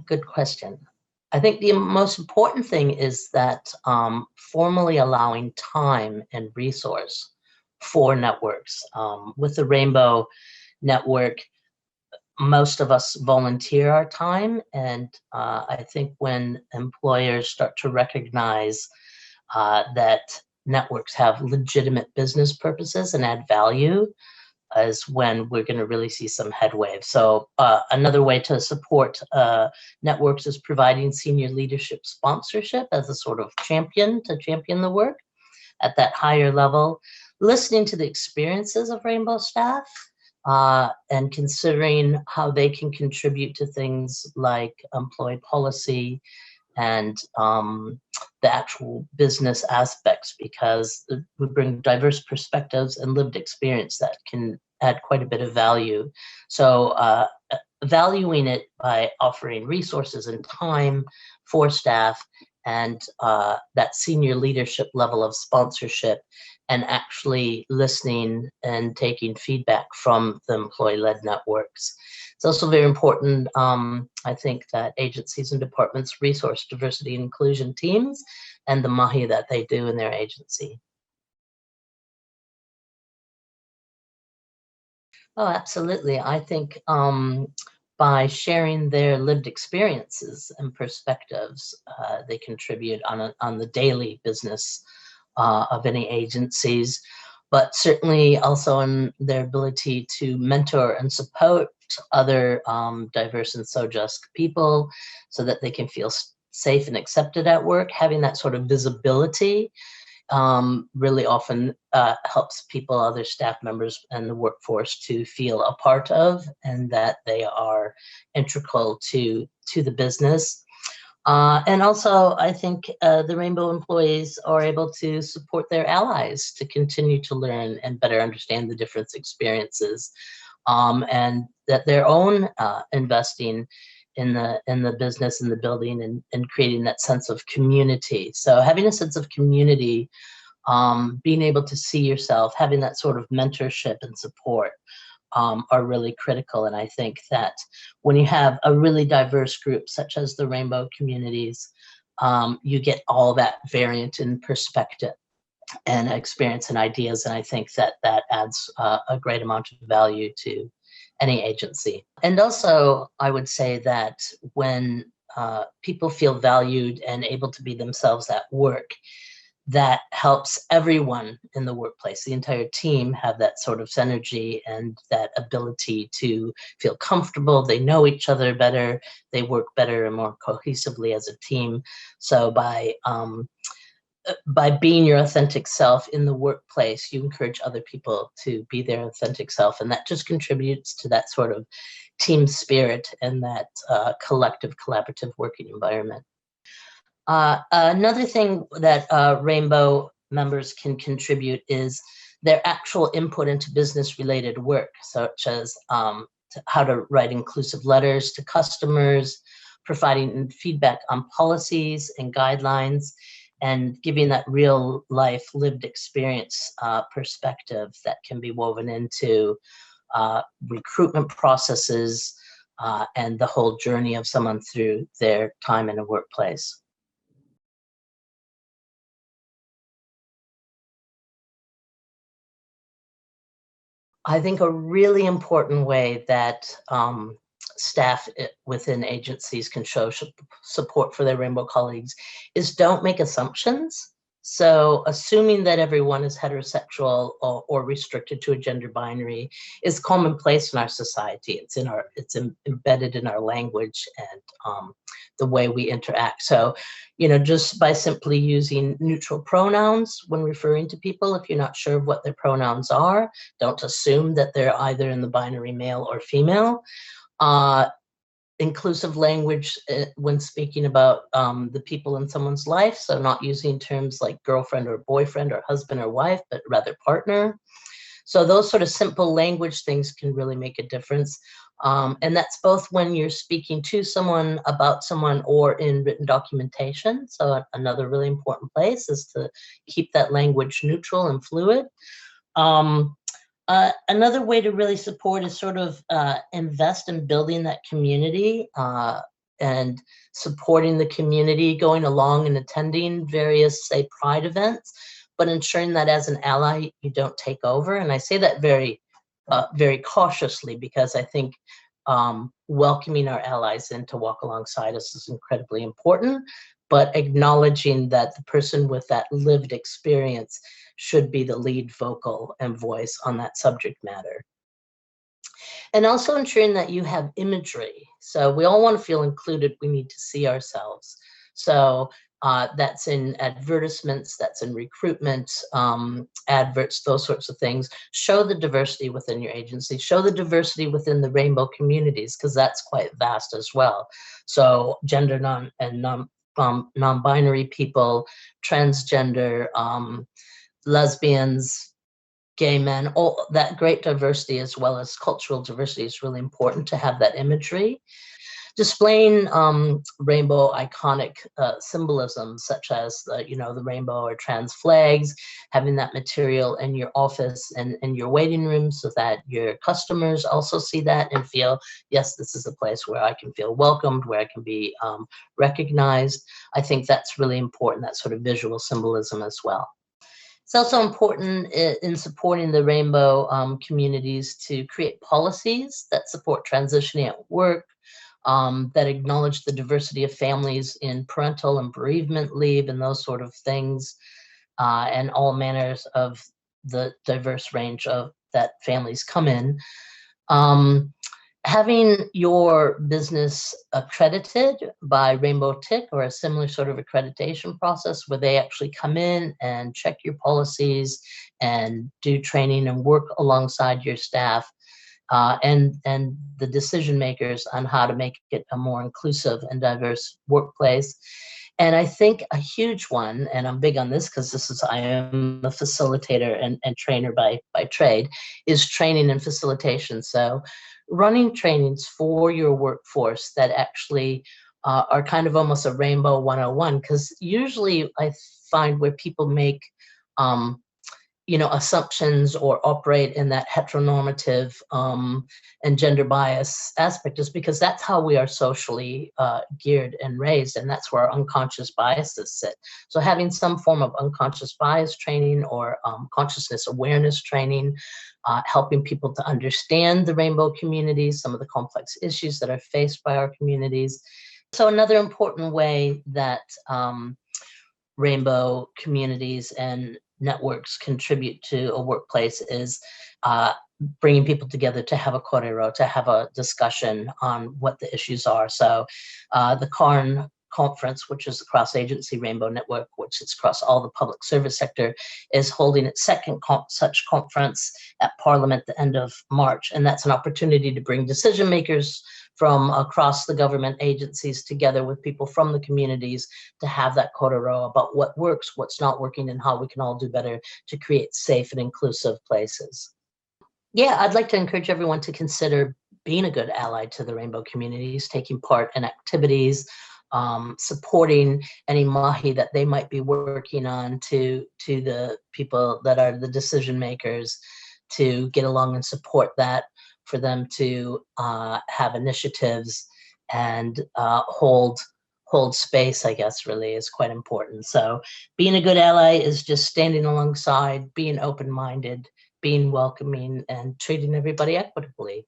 Good question. I think the most important thing is that formally allowing time and resource for networks. With the Rainbow Network, most of us volunteer our time, and I think when employers start to recognize that networks have legitimate business purposes and add value, is when we're going to really see some headway. So another way to support networks is providing senior leadership sponsorship as a sort of champion to champion the work at that higher level, listening to the experiences of Rainbow staff, and considering how they can contribute to things like employee policy and the actual business aspects, because we bring diverse perspectives and lived experience that can add quite a bit of value. So valuing it by offering resources and time for staff, and that senior leadership level of sponsorship, and actually listening and taking feedback from the employee-led networks. It's also very important, I think, that agencies and departments resource diversity and inclusion teams and the mahi that they do in their agency. Oh, absolutely. I think by sharing their lived experiences and perspectives, they contribute on the daily business of any agencies, but certainly also in their ability to mentor and support other diverse and so just people, so that they can feel safe and accepted at work. Having that sort of visibility really often helps people, other staff members and the workforce, to feel a part of, and that they are integral to the business. And also, I think the Rainbow employees are able to support their allies to continue to learn and better understand the different experiences, and that their own investing in the business and the building and creating that sense of community. So having a sense of community, being able to see yourself, having that sort of mentorship and support are really critical. And I think that when you have a really diverse group, such as the Rainbow communities, you get all that variant in perspective and experience and ideas. And I think that that adds a great amount of value to any agency. And also, I would say that when people feel valued and able to be themselves at work, that helps everyone in the workplace, the entire team, have that sort of synergy and that ability to feel comfortable. They know each other better, they work better and more cohesively as a team. So by being your authentic self in the workplace, you encourage other people to be their authentic self, and that just contributes to that sort of team spirit and that collective, collaborative working environment. Another thing that Rainbow members can contribute is their actual input into business-related work, such as how to write inclusive letters to customers, providing feedback on policies and guidelines, and giving that real life lived experience perspective that can be woven into recruitment processes and the whole journey of someone through their time in a workplace. I think a really important way that staff within agencies can show support for their Rainbow colleagues is don't make assumptions. So assuming that everyone is heterosexual or restricted to a gender binary is commonplace in our society. It's embedded in our language and the way we interact. So, just by simply using neutral pronouns when referring to people, if you're not sure of what their pronouns are, don't assume that they're either in the binary male or female. Inclusive language when speaking about the people in someone's life, so not using terms like girlfriend or boyfriend or husband or wife, but rather partner. So those sort of simple language things can really make a difference. And that's both when you're speaking to someone, about someone, or in written documentation. So another really important place is to keep that language neutral and fluid. Another way to really support is sort of invest in building that community and supporting the community, going along and attending various, say, pride events, but ensuring that as an ally, you don't take over. And I say that very, very cautiously, because I think welcoming our allies in to walk alongside us is incredibly important, but acknowledging that the person with that lived experience should be the lead vocal and voice on that subject matter. And also ensuring that you have imagery. So we all want to feel included. We need to see ourselves. So that's in advertisements, that's in recruitment, adverts, those sorts of things. Show the diversity within your agency. Show the diversity within the rainbow communities, because that's quite vast as well. So gender non-binary people, transgender, lesbians, gay men, all that great diversity, as well as cultural diversity, is really important to have that imagery. Displaying rainbow iconic symbolism, such as the rainbow or trans flags, having that material in your office and in your waiting room, so that your customers also see that and feel, yes, this is a place where I can feel welcomed, where I can be recognized. I think that's really important, that sort of visual symbolism as well. It's also important in supporting the rainbow communities to create policies that support transitioning at work, that acknowledge the diversity of families in parental and bereavement leave and those sort of things, and all manners of the diverse range of that families come in. Having your business accredited by Rainbow Tick or a similar sort of accreditation process, where they actually come in and check your policies and do training and work alongside your staff, and the decision makers on how to make it a more inclusive and diverse workplace. And I think a huge one, and I'm big on this because I am a facilitator and trainer by trade, is training and facilitation. So running trainings for your workforce that actually are kind of almost a Rainbow 101, because usually I find where people make assumptions or operate in that heteronormative and gender bias aspect is because that's how we are socially geared and raised, and that's where our unconscious biases sit. So having some form of unconscious bias training or consciousness awareness training, helping people to understand the rainbow communities, some of the complex issues that are faced by our communities. So another important way that rainbow communities and networks contribute to a workplace is bringing people together to have a kōrero, to have a discussion on what the issues are. So the CARN conference, which is the cross-agency rainbow network, which is across all the public service sector, is holding its second such conference at Parliament at the end of March. And that's an opportunity to bring decision makers from across the government agencies together with people from the communities to have that kōrero about what works, what's not working, and how we can all do better to create safe and inclusive places. Yeah, I'd like to encourage everyone to consider being a good ally to the rainbow communities, taking part in activities, supporting any mahi that they might be working on to the people that are the decision makers, to get along and support that, for them to have initiatives and hold space, I guess, really is quite important. So being a good ally is just standing alongside, being open-minded, being welcoming, and treating everybody equitably.